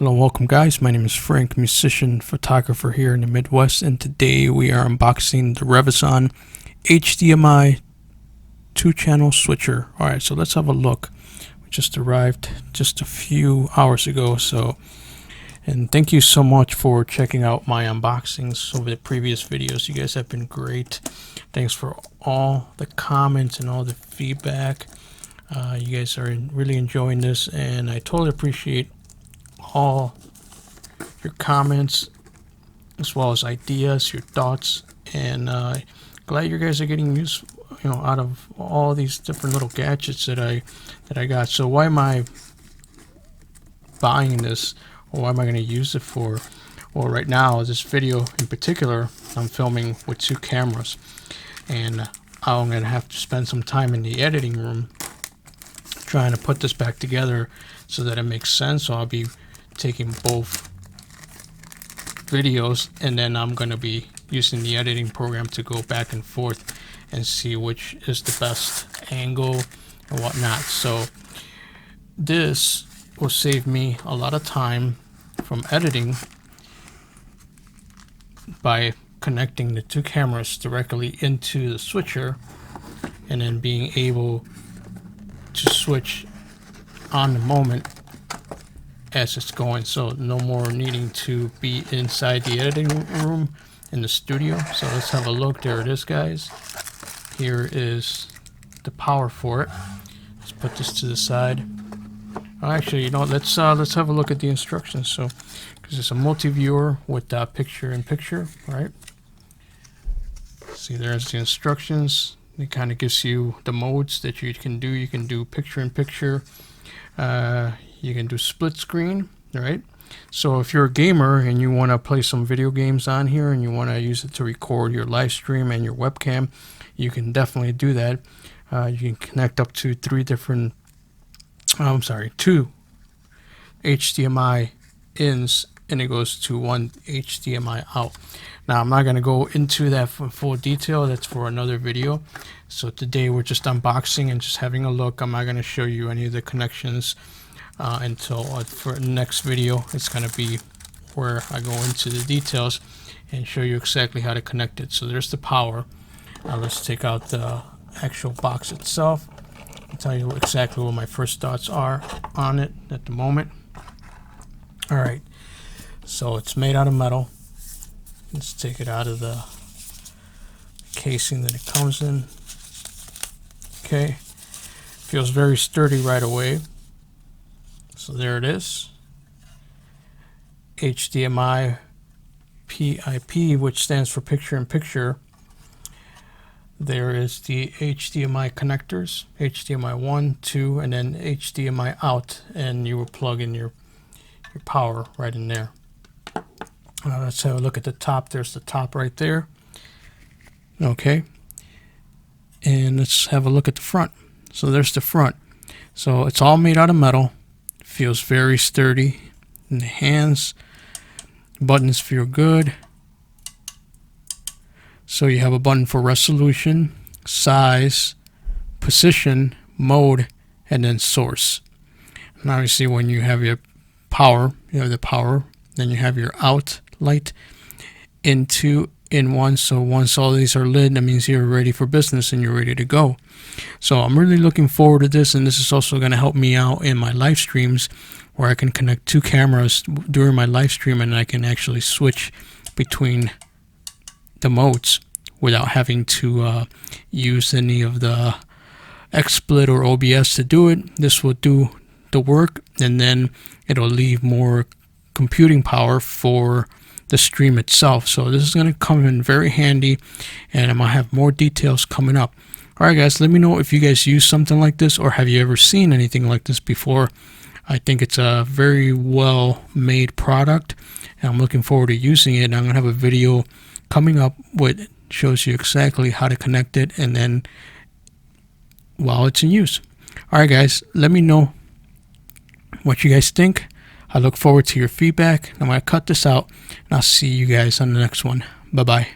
Hello, welcome guys. My name is Frank, musician, photographer here in the Midwest, and today we are unboxing the Revesun HDMI 2-channel switcher. Alright, so let's have a look. We just arrived just a few hours ago, and thank you so much for checking out my unboxings over the previous videos. You guys have been great. Thanks for all the comments and all the feedback. You guys are really enjoying this, and I totally appreciate all your comments as well as ideas, your thoughts, and glad you guys are getting use, out of all these different little gadgets that I got. So why am I buying this, or what am I going to use it for? Well, right now, this video in particular, I'm filming with 2 cameras, and I'm going to have to spend some time in the editing room trying to put this back together so that it makes sense. So I'll be taking both videos, and then I'm going to be using the editing program to go back and forth and see which is the best angle and whatnot. So this will save me a lot of time from editing by connecting the 2 cameras directly into the switcher and then being able to switch on the moment as it's going. So no more needing to be inside the editing room in the studio. So let's have a look. There it is, guys. Here is the power for it. Let's put this to the side. Actually, let's have a look at the instructions. So because it's a multi-viewer with picture-in-picture, right? See, there's the instructions. It kind of gives you the modes that you can do. You can do picture-in-picture. You can do split screen, right? So if you're a gamer and you want to play some video games on here and you want to use it to record your live stream and your webcam, you can definitely do that. You can connect up to 2 HDMI ins, and it goes to 1 HDMI out. Now, I'm not going to go into that for full detail. That's for another video. So today we're just unboxing and just having a look. I'm not going to show you any of the connections until for the next video. It's going to be where I go into the details and show you exactly how to connect it. So there's the power. Now let's take out the actual box itself. I'll tell you exactly what my first thoughts are on it at the moment. Alright, so it's made out of metal. Let's take it out of the casing that it comes in. Okay, feels very sturdy right away. So there it is. HDMI PIP, which stands for picture-in-picture. There is the HDMI connectors, HDMI 1, 2, and then HDMI out, and you will plug in your power right in there. Let's have a look at the top. There's the top right there. Okay. And let's have a look at the front. So there's the front. So it's all made out of metal. Feels very sturdy in the hands. Buttons feel good. So you have a button for resolution, size, position, mode, and then source. And obviously when you have your power, you have the power, then you have your out light, in 2, in 1. So once all these are lit, that means you're ready for business and you're ready to go. So I'm really looking forward to this, and this is also going to help me out in my live streams where I can connect 2 cameras during my live stream, and I can actually switch between the modes without having to use any of the XSplit or OBS to do it. This will do the work, and then it'll leave more computing power for the stream itself. So this is going to come in very handy, and I'm going to have more details coming up. Alright guys, let me know if you guys use something like this, or have you ever seen anything like this before. I think it's a very well made product, and I'm looking forward to using it. And I'm going to have a video coming up which shows you exactly how to connect it, and then while it's in use. Alright guys, let me know what you guys think. I look forward to your feedback. I'm going to cut this out, and I'll see you guys on the next one. Bye-bye.